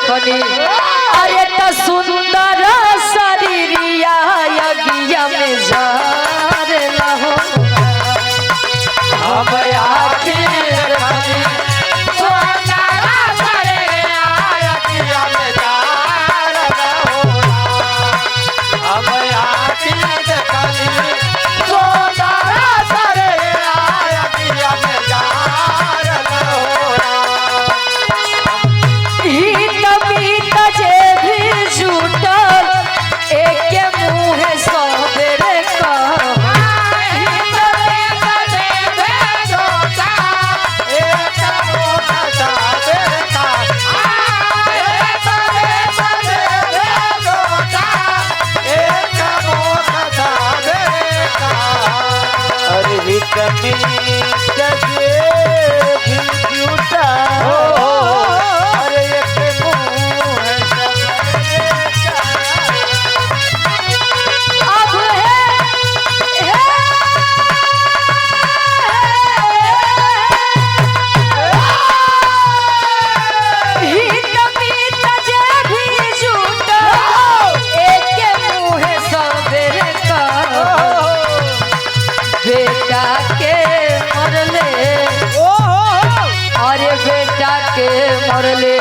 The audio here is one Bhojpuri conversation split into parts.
देखनी अरे त सुंदर शरीरिया यज्ञ में जार लहो हम आखिर देखनी मरले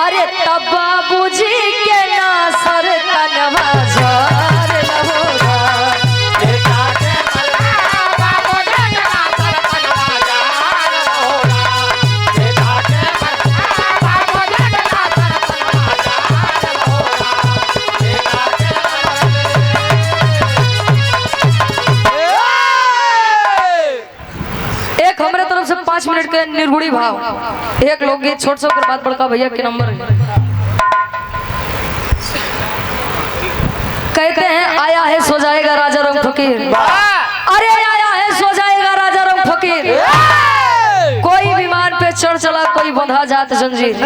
अरे तब बाबूजी के नासर कनवा जार लहोगा बेटा के बाबूजी के नासर कनवा जार लहोगा बेटा के बाबूजी के नासर कनवा जार लहोगा बेटा के एक हमरे तरफ से 5 मिनट के निर्गुणी भाव एक लोकगीत छोट सा बात बड़का भैया के नंबर कहते हैं आया है सो जाएगा राजा रंग फकीर अरे आया है सो जाएगा राजा रंग फकीर कोई विमान पे चढ़ चला कोई बंधा जात जंजीर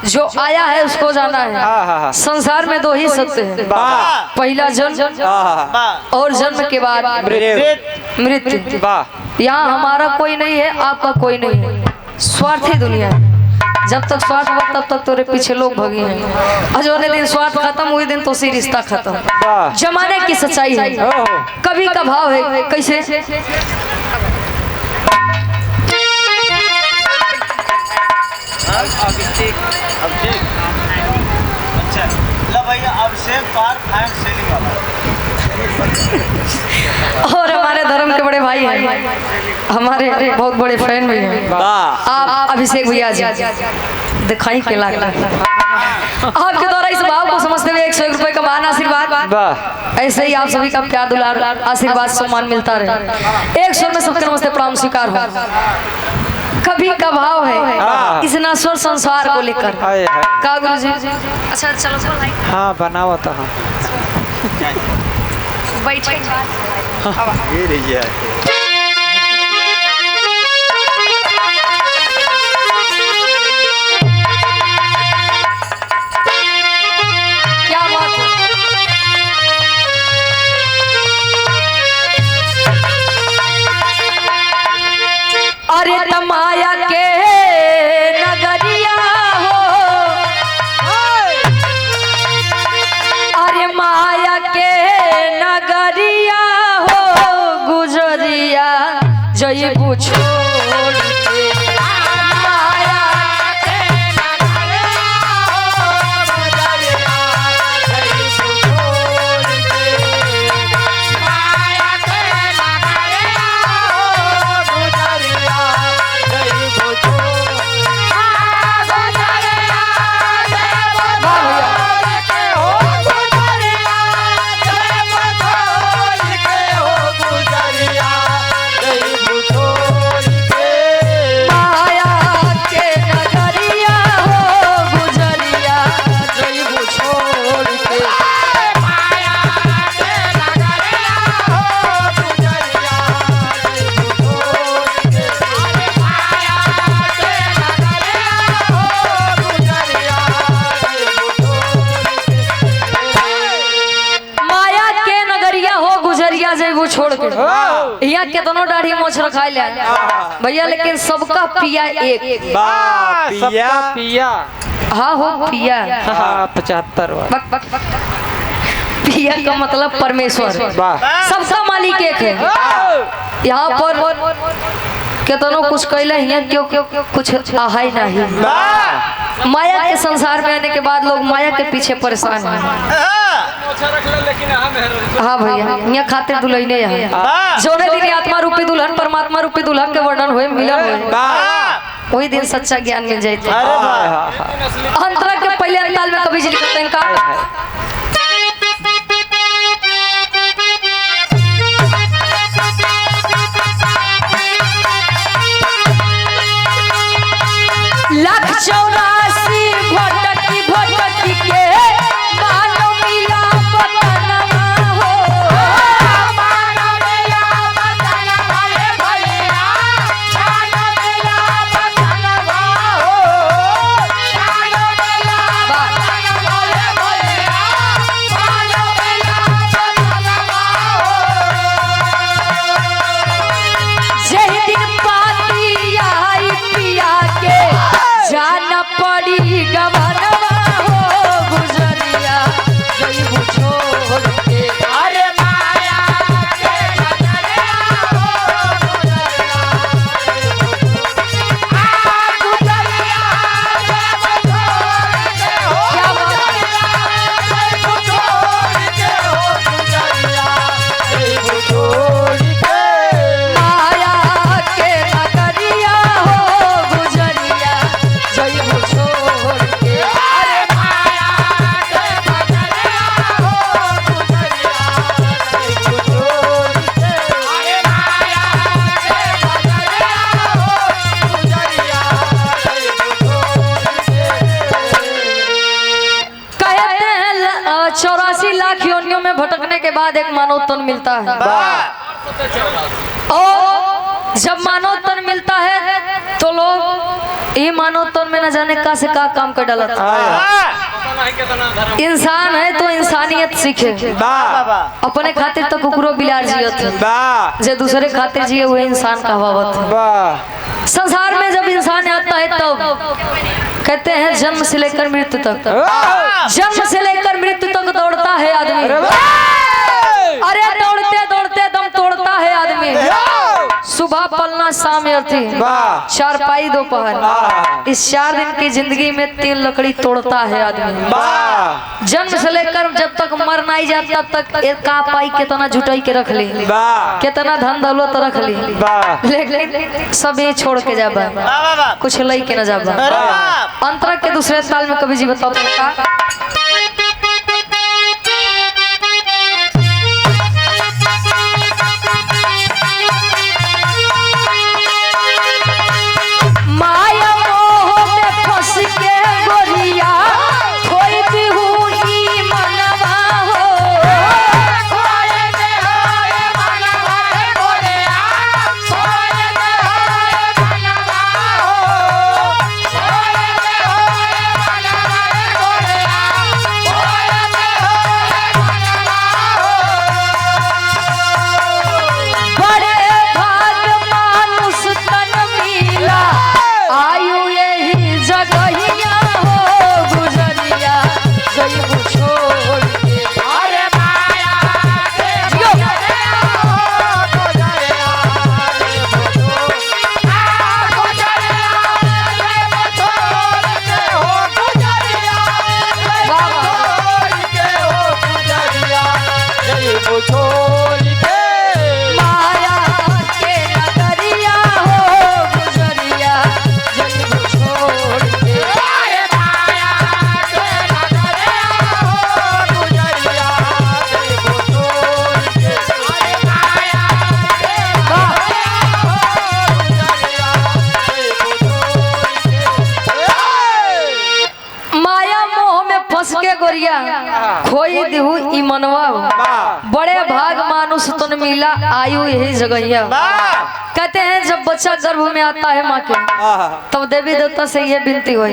जो आया है उसको जाना है संसार में 2 ही सत्य है पहला जन्म और जन्म के बाद मृत्यु यहाँ हमारा कोई नहीं है आपका कोई नहीं है स्वार्थी दुनिया है जब तक स्वार्थ हो तब तक तेरे पीछे लोग भगे हैं और जो दिन स्वार्थ खत्म हुए दिन तो सी रिश्ता खत्म जमाने की सच्चाई है कभी का भाव है कैसे और हमारे धर्म के बड़े भाई हैं हमारे बहुत बड़े फैन भी हैं आप अभिषेक भैया जी दिखाई के लाख आपके द्वारा इस भाव को समझते हुए 100 रुपए का मान आशीर्वाद ऐसे ही आप सभी का प्यार दुलार आशीर्वाद सम्मान मिलता रहे 1 स्वर में सबके नमस्ते प्रणाम स्वीकार हो कभी का भाव है इस नश्वर संसार को लेकर का गुरु जी अच्छा चलो हाँ बनाओ तो ये रही क्या बात है अरे तमाया के नगरिया हो अरे माया के नगरिया हो गुजरिया जय पूछो छोड़ के यहाँ कितनों दाढ़ी मोछ रखाई भैया लेकिन सबका पिया एक पिया हाँ हो पिया। हाँ 75 बक, बक, बक। पिया का मतलब परमेश्वर, सबका मालिक एक है। यहाँ पर केतनो कुछ कैले हैं क्यों कुछ आहा ही नहीं। माया के संसार में आने के बाद लोग माया के पीछे परेशान हैं। हाँ भैया यहाँ खातिर दुल्हने यहाँ जोने दिन आत्मा रूपी दुल्हन परमात्मा रूपी दुल्हन के वर्णन हुए मिलन हुए वही दिन सच्चा ज्ञान मिल जाए। अंतरा के पहले अंताल में कभी लिखते हैं का लाख 84 भटकी भटकी के मानो मिला बतनवा हो मानो मिला बतनवा रे भैया मानो मिला बतनवा हो मानो मिला बतनवा रे भैया मानो मिला बतनवा हो जय दिन पाती आई पिया के जाना पड़ी गवनवा हो गुजरिया जई छोड़ के अरे माया के नजरिया हो गुजरिया गुजरिया जब छोड़ के हो क्या गुजरिया जब छोड़ के हो गुजरिया जब छोड़ के माया के नगरिया हो गुजरिया जय छोड़ के अरे माया के नगरिया हो गुजरिया जय छोड़ के अरे माया के नगरिया हो गुजरिया जय छोड़ के। कहते हैं 84 लाख योनियों में भटकने के बाद एक मानव तन मिलता है और जब मानव तन मिलता है तो लोग ये मानव तन में न जाने का से का काम कर डाला था। इंसान है तो इंसानियत सीखे अपने खातिर तो कुकुरो बिलार जियत जे दूसरे खातिर जिए हुए इंसान कहवावत है। संसार में जब इंसान आता है तो कहते हैं जन्म से लेकर मृत्यु तक जन्म से लेकर मृत्यु तक दौड़ता है आदमी। अरे दौड़ते दौड़ते दम तोड़ता है आदमी। सुबह पलना शाम अर्थी चारपाई दोपहर इस 4 दिन की जिंदगी में 3 लकड़ी तोड़ता है आदमी। जन्म से लेकर जब तक मर नहीं जाता तब तक एक का पाई कितना जुटाई के रख ली कितना धन दौलत रख ली लेकिन सब ये छोड़ के जाबा कुछ लई के न जाबा। अंतरा के दूसरे साल में कभी जी बताओ माया मोह में फंस के गोरिया खोई दिहू ई मनवा हो खोई देहो ए मनवा रे गोरिया खोई देहो ए मनवा हो खोई देहो ए मनवा रे गोरिया खोई देहो ए मनवा हो। बड़े भाग मानुष तन मिला आयु यही जगहिया हो गुजरिया जय छोड़ के अरे माया के नगरिया हो गुजरिया जय छोड़ गुजरिया जय छोड़ के हो गुजरिया जय छोड़ के हो गुजरिया जय छोड़ के माया के नगरिया हो गुजरिया जय छोड़ के अरे माया के नगरिया हो गुजरिया जय छोड़ के अरे माया के नगरिया हो गुजरिया जय छोड़ के। माया मोह में फंस के गोरिया खोई दिहू ई मनवा हो। बड़े भाग मानुष तन मिला आयु यही जगहिया। कहते हैं जब बच्चा गर्भ में आता है माँ के तब देवी देवता से ये विनती हुई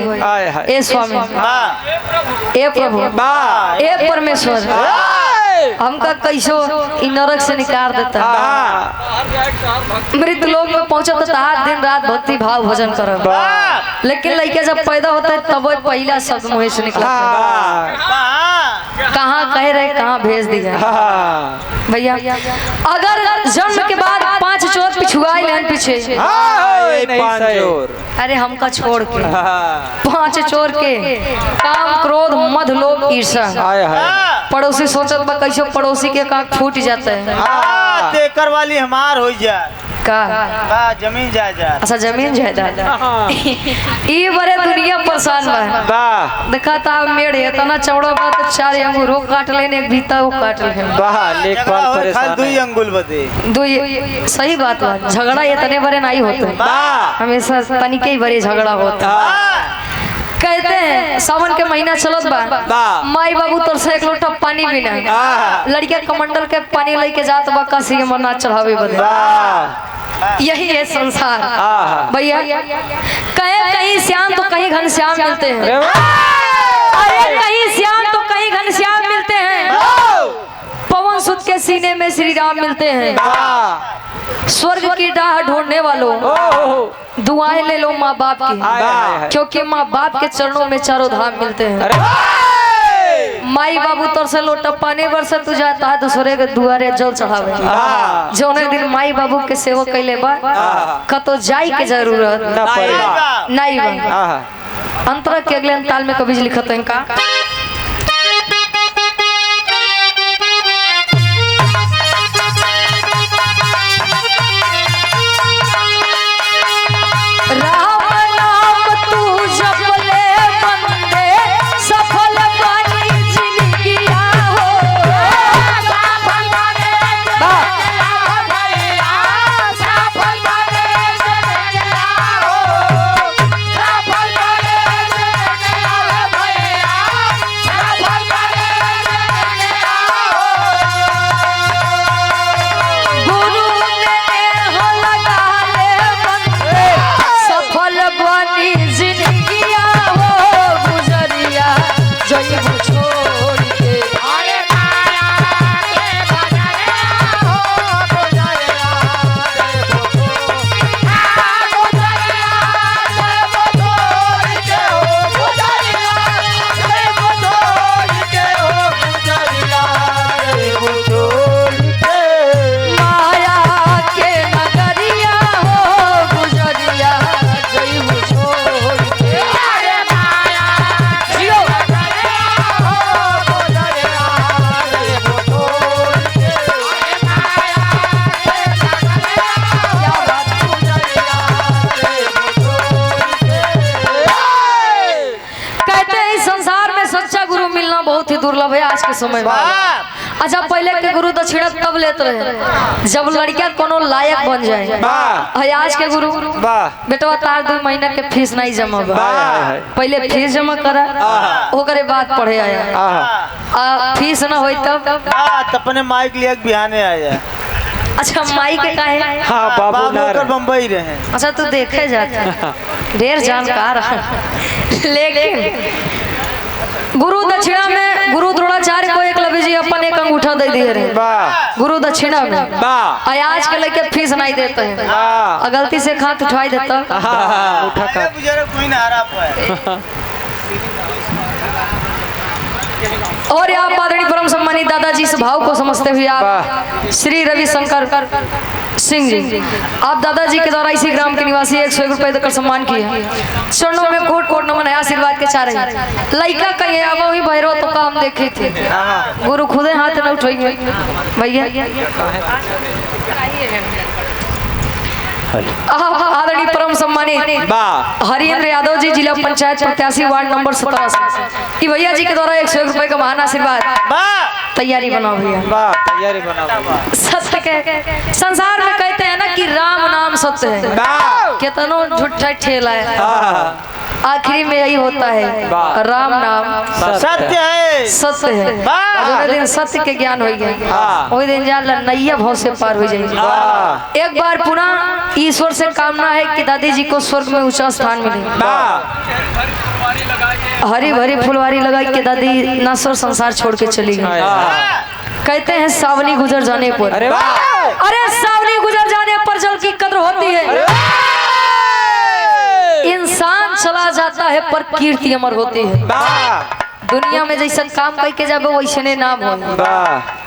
ए स्वामी ए प्रभु ए परमेश्वर हमका कैसो इ नरक से निकाल देता। मृत लोक में पहुंचा तो तहार दिन रात भक्ति भाव भजन करब, लेकिन लड़के जब पैदा होता है तब वो पहला शब्द मुँह से निकला कहाँ कह रहे कहाँ भेज दिया। भैया अगर जन्म के बाद 5 चोर पिछुआई लेन पीछे, अरे हमका छोड़ के 5 चोर के काम क्रोध मध लोभ ईर्षा, पड़ोसी सोचत बा कैसे पड़ोसी के कांख फूट जाता है। तेकर वाली हमार हो जा का जमीन जायदाद। अच्छा जमीन जायदाद ये बड़े दुनिया परेशान बा। देखा था मेरे इतना चौड़ा बा तो 4 अंगूर काट लेने एक बीता वो काट ले 2 अंगुल बदे 2 सही बात बा। झगड़ा इतने बड़े नहीं होते, हमेशा तनिके ही बड़े झगड़ा होता। कहते हैं सावन के महीना चलत बा, माई बाबू तर से 1 लोटा पानी भी नहीं, लड़किया कमंडल के पानी लेके जात बा काशी के मन्ना चढ़ावे बदे। यही है संसार भैया। कहीं श्याम तो कहीं घनश्याम मिलते हैं, अरे कहीं श्याम तो कहीं घनश्याम मिलते हैं। पवन सुत के सीने में श्री राम मिलते हैं। स्वर्ग की राह ढूंढने वालों दुआएं ले लो माँ बाप की, क्योंकि माँ बाप के चरणों में चारों धाम मिलते हैं। माई बाबू तर से लोटा पानी बरसे तू जाता है दूसरे के दुआरे जल चढ़ावे। जौने दिन माई बाबू के सेवा कैले बा कतो जाई के जरूरत नहीं बा। अंतरा के अगले ताल में कभी लिखत है का दुर्लभ है आज के समय में। अच्छा पहले के गुरु दक्षिणा तब लेते रहे जब लड़किया कोनो लायक बन जाए। आज के गुरु बेटवा तार 2 महीना के फीस नहीं जमा बा, पहले फीस जमा करा ओकरे बाद पढ़े आया। फीस ना होई तब अपने माई के लिए बिहाने आया। अच्छा माई के काहे? बाबू बम्बई रहे। अच्छा तू देखे जाता ढेर जानकार लेकिन गुरु दक्षिणा में गुरु द्रोणाचार्य को एकलव्य जी अपन 1 अंगूठा दे दिए रहे गुरु दक्षिणा में। आज के लेके फीस नहीं देते हैं, गलती से हाथ उठाई देता और आप आदरणीय परम सम्मानित दादाजी इस भाव को समझते हुए आप श्री रविशंकर सिंह जी आप दादाजी के द्वारा इसी ग्राम के निवासी 101 रुपए देकर सम्मान किए। चरणों में कोट कोट नमन है, आशीर्वाद के चारे लड़का कहीं आवा वही भैरव तो का हम देखे थे गुरु खुदे हाथ न उठाएंगे भैया। आदरणीय परम सम्मानित हरिन्द्र यादव जी जिला पंचायत प्रत्याशी वार्ड नंबर 17 भैया जी के द्वारा 101 रुपए का महान आशीर्वाद। तैयारी बनाओ भैया, तैयारी बनाओ। सत्य के संसार में कहते हैं ना कि राम नाम सत्य है, कितनो झूठा ठेला है, आखिरी में यही होता है राम नाम सत्य है। सत्य है। जो दिन सत्य के ज्ञान हो गए वही दिन जान नैया भाव से पार हो जाएगी। एक बार पुनः ईश्वर से कामना है कि दादी जी को स्वर्ग में ऊंचा स्थान मिले। हरी भरी फुलवारी लगाई के दादी नश्वर संसार छोड़ के चली गई। कहते हैं सावनी गुजर जाने पर, अरे सावनी गुजर जाने पर जल की कद्र होती है। इंसान चला जाता है पर कीर्ति अमर होती है। दुनिया में जैसा काम करके जाबे वैसे नाम हो।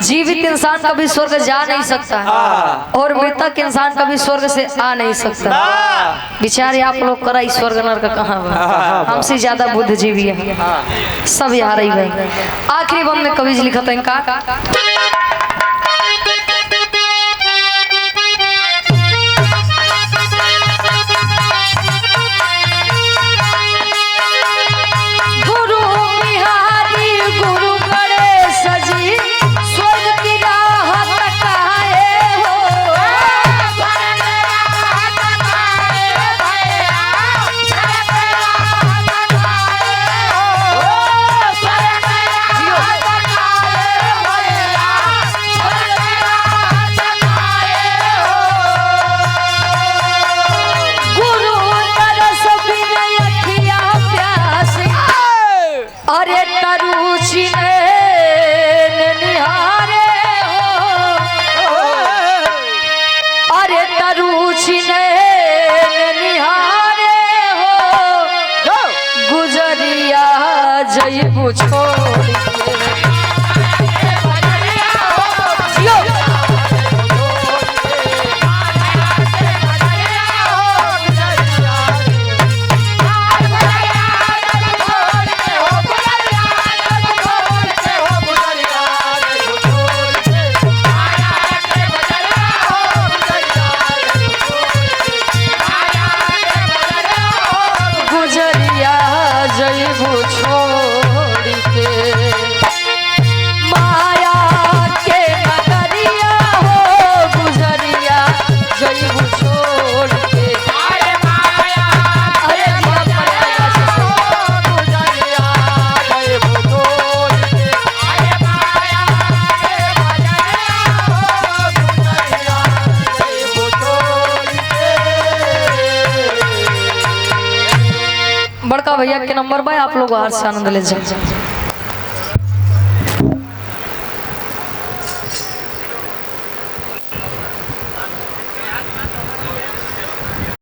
जीवित इंसान कभी स्वर्ग जा नहीं सकता और मृतक इंसान कभी स्वर्ग से आ नहीं सकता। बेचारे आप लोग करा स्वर्ग नरक कहाँ, हमसे ज्यादा बुद्धिजीवी है सब यहाँ रही भाई। आखिरी बंद में कवि जी लिखा था इनका, बड़का भैया के नंबर बाय आप लोग बाहर से आनंद ले जाए।